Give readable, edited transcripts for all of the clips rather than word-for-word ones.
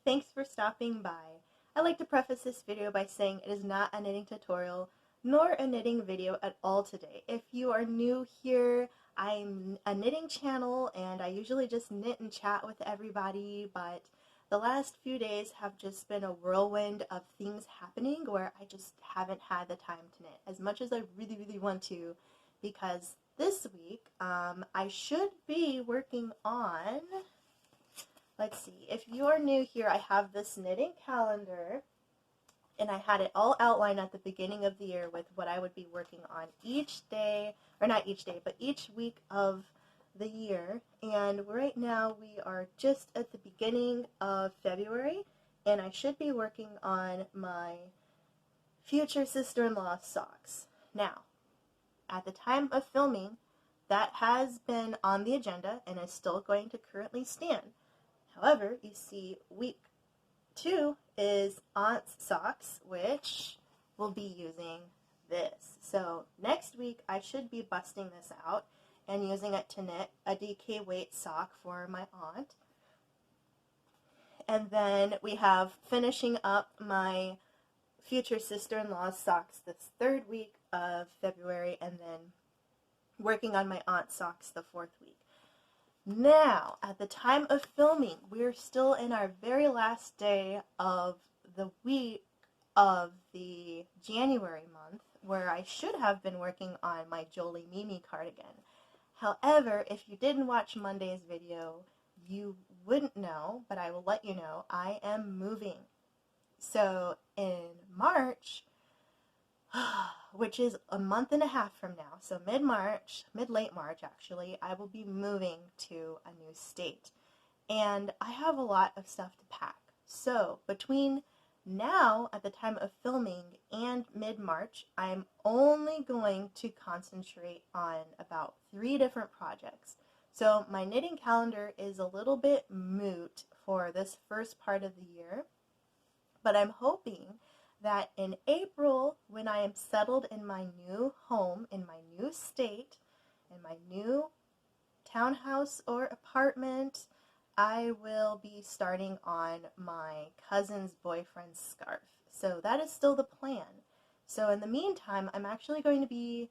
thanks for stopping by. I'd like to preface this video by saying it is not a knitting tutorial nor a knitting video at all today. If you are new here, I'm a knitting channel and I usually just knit and chat with everybody, but the last few days have just been a whirlwind of things happening where I just haven't had the time to knit as much as I really want to, because this week I should be working on, let's see, if you're new here, I have this knitting calendar and I had it all outlined at the beginning of the year with what I would be working on each day, or not each day, but each week of the year. And right now we are just at the beginning of February, and I should be working on my future sister-in-law socks. Now, at the time of filming, that has been on the agenda and is still going to currently stand. However, you see, week 2 is Aunt's socks, which we'll be using this. So next week I should be busting this out and using it to knit a DK weight sock for my aunt. And then we have finishing up my future sister-in-law's socks this 3rd week of February, and then working on my aunt's socks the 4th week. Now, at the time of filming, we're still in our very last day of the week of the January month, where I should have been working on my Jolie Mimi cardigan. However, if you didn't watch Monday's video, you wouldn't know, but I will let you know, I am moving. So in March, which is a month and a half from now, so late March actually, I will be moving to a new state. And I have a lot of stuff to pack. So between now, at the time of filming, and mid-March, I'm only going to concentrate on about 3 different projects. So my knitting calendar is a little bit moot for this first part of the year, but I'm hoping that in April, when I am settled in my new home, in my new state, in my new townhouse or apartment, I will be starting on my cousin's boyfriend's scarf. So that is still the plan. So in the meantime, I'm actually going to be,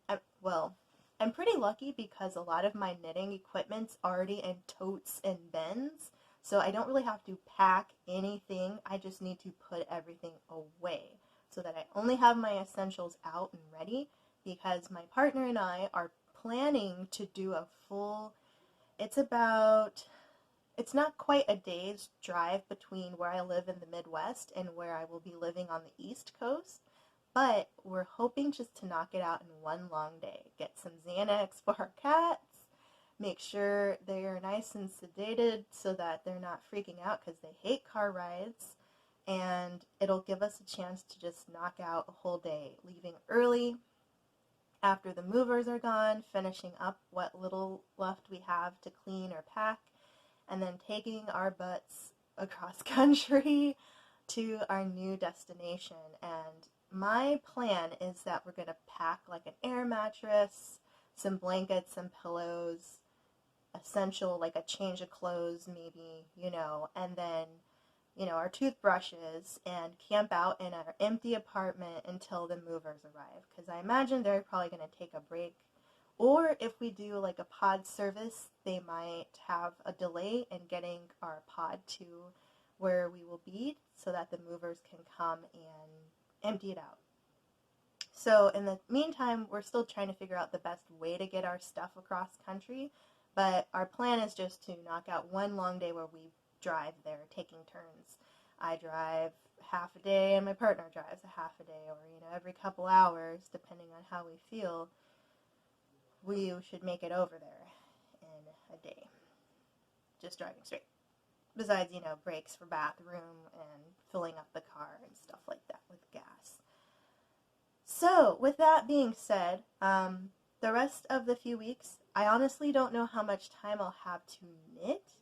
I'm pretty lucky because a lot of my knitting equipment's already in totes and bins. So I don't really have to pack anything, I just need to put everything away so that I only have my essentials out and ready, because my partner and I are planning to do a full, it's not quite a day's drive between where I live in the Midwest and where I will be living on the East Coast, but we're hoping just to knock it out in one long day. Get some Xanax for our cats, make sure they are nice and sedated so that they're not freaking out because they hate car rides, and it'll give us a chance to just knock out a whole day, leaving early after the movers are gone, finishing up what little left we have to clean or pack, and then taking our butts across country to our new destination. And my plan is that we're going to pack like an air mattress, some blankets, some pillows, essential, like a change of clothes maybe, and then, our toothbrushes, and camp out in our empty apartment until the movers arrive, because I imagine they're probably going to take a break, or if we do like a pod service, they might have a delay in getting our pod to where we will be so that the movers can come and empty it out. So in the meantime, we're still trying to figure out the best way to get our stuff across country. But our plan is just to knock out one long day where we drive there, taking turns. I drive half a day and my partner drives a half a day, or every couple hours, depending on how we feel, we should make it over there in a day. Just driving straight. Besides, breaks for bathroom and filling up the car and stuff like that with gas. So, with that being said, the rest of the few weeks, I honestly don't know how much time I'll have to knit,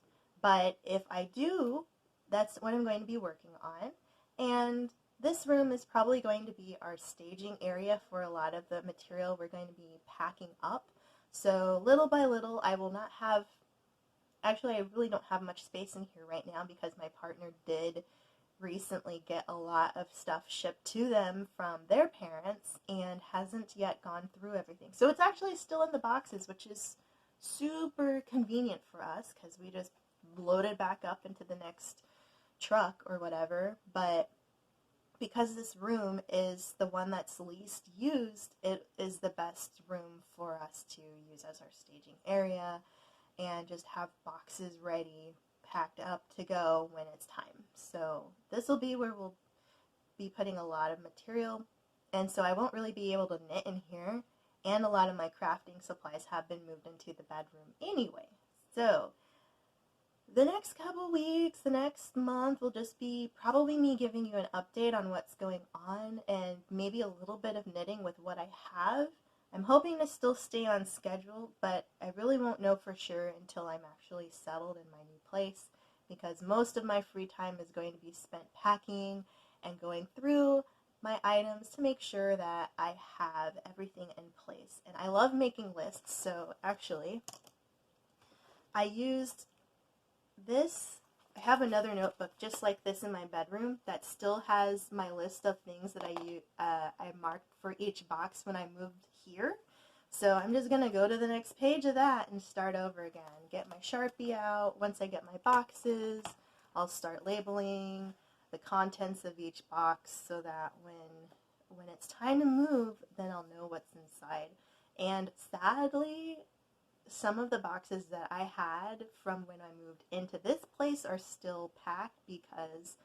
but if I do, that's what I'm going to be working on. And this room is probably going to be our staging area for a lot of the material we're going to be packing up. So little by little, I will not have actually, I really don't have much space in here right now because my partner did recently get a lot of stuff shipped to them from their parents and hasn't yet gone through everything. So it's actually still in the boxes, which is super convenient for us because we just load it back up into the next truck or whatever. But because this room is the one that's least used, it is the best room for us to use as our staging area and just have boxes ready, packed up to go when it's time. So this will be where we'll be putting a lot of material, and so I won't really be able to knit in here, and a lot of my crafting supplies have been moved into the bedroom anyway. So the next couple weeks, the next month will just be probably me giving you an update on what's going on and maybe a little bit of knitting with what I have. I'm hoping to still stay on schedule, but I really won't know for sure until I'm actually settled in my new place because most of my free time is going to be spent packing and going through my items to make sure that I have everything in place. And I love making lists, so actually I used this. I have another notebook just like this in my bedroom that still has my list of things that I marked for each box when I moved here. So I'm just going to go to the next page of that and start over again. Get my Sharpie out. Once I get my boxes, I'll start labeling the contents of each box so that when it's time to move, then I'll know what's inside. And sadly, some of the boxes that I had from when I moved into this place are still packed because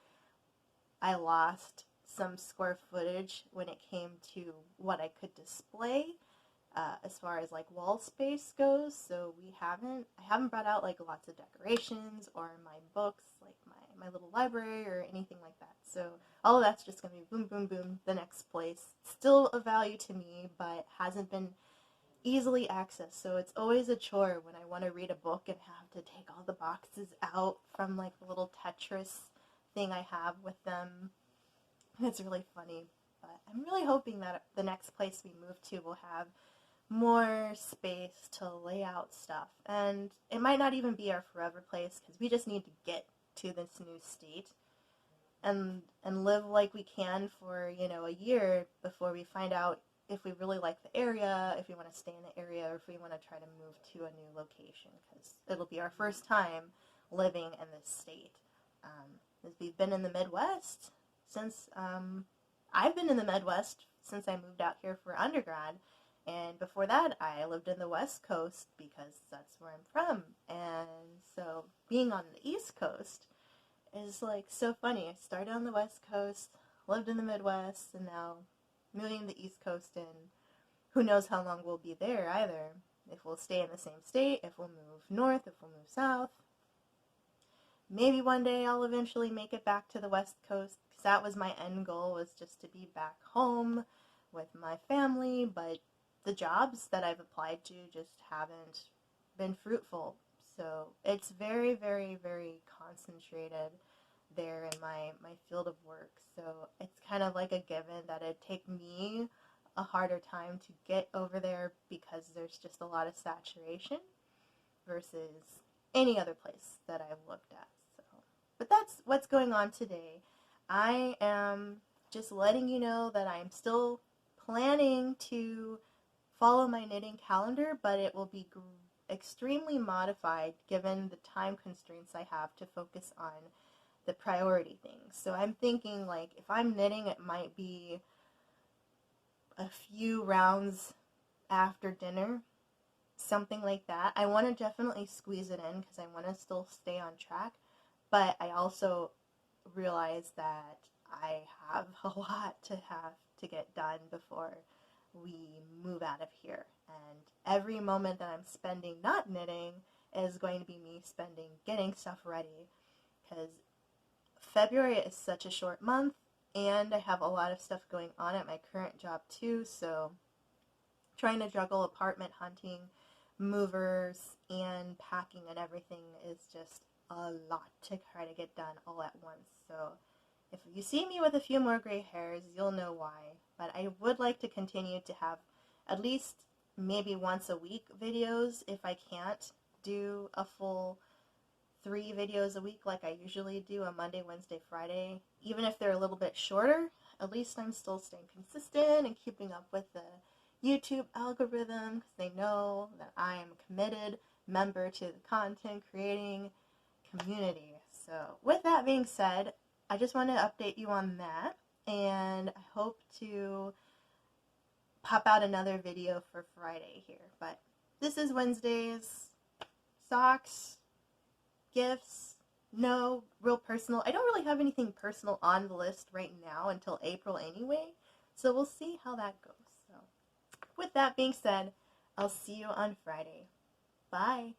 I lost some square footage when it came to what I could display as far as like wall space goes. So I haven't brought out like lots of decorations or my books, like my little library or anything like that. So all of that's just going to be boom, boom, boom, the next place. Still of value to me, but hasn't been easily accessed. So it's always a chore when I want to read a book and have to take all the boxes out from like the little Tetris thing I have with them. It's really funny, but I'm really hoping that the next place we move to will have more space to lay out stuff. And it might not even be our forever place because we just need to get to this new state and live like we can for, a year before we find out if we really like the area, if we want to stay in the area, or if we want to try to move to a new location, because it'll be our first time living in this state. We've been in the Midwest since, I've been in the Midwest since I moved out here for undergrad, and before that I lived in the West Coast because that's where I'm from, and so being on the East Coast is like so funny. I started on the West Coast, lived in the Midwest, and now moving to the East Coast, and who knows how long we'll be there either. If we'll stay in the same state, if we'll move north, if we'll move south. Maybe one day I'll eventually make it back to the West Coast, because that was my end goal, was just to be back home with my family, but the jobs that I've applied to just haven't been fruitful. So it's very, very, very concentrated there in my field of work. So it's kind of like a given that it'd take me a harder time to get over there because there's just a lot of saturation versus any other place that I've looked at. So, but that's what's going on today. I am just letting you know that I'm still planning to follow my knitting calendar, but it will be extremely modified given the time constraints I have to focus on the priority things. So I'm thinking, like, if I'm knitting, it might be a few rounds after dinner, something like that. I want to definitely squeeze it in because I want to still stay on track, but I also realize that I have a lot to have to get done before we move out of here, and every moment that I'm spending not knitting is going to be me spending getting stuff ready, because February is such a short month, and I have a lot of stuff going on at my current job too, so trying to juggle apartment hunting, movers, and packing and everything is just a lot to try to get done all at once. So if you see me with a few more gray hairs, you'll know why. But I would like to continue to have at least maybe once a week videos if I can't do a full 3 videos a week like I usually do, a Monday, Wednesday, Friday. Even if they're a little bit shorter, at least I'm still staying consistent and keeping up with the YouTube algorithm because they know that I am a committed member to the content creating community. So with that being said, I just want to update you on that, and I hope to pop out another video for Friday here. But this is Wednesday's socks, gifts, no real personal. I don't really have anything personal on the list right now until April anyway, so we'll see how that goes. So with that being said, I'll see you on Friday. Bye.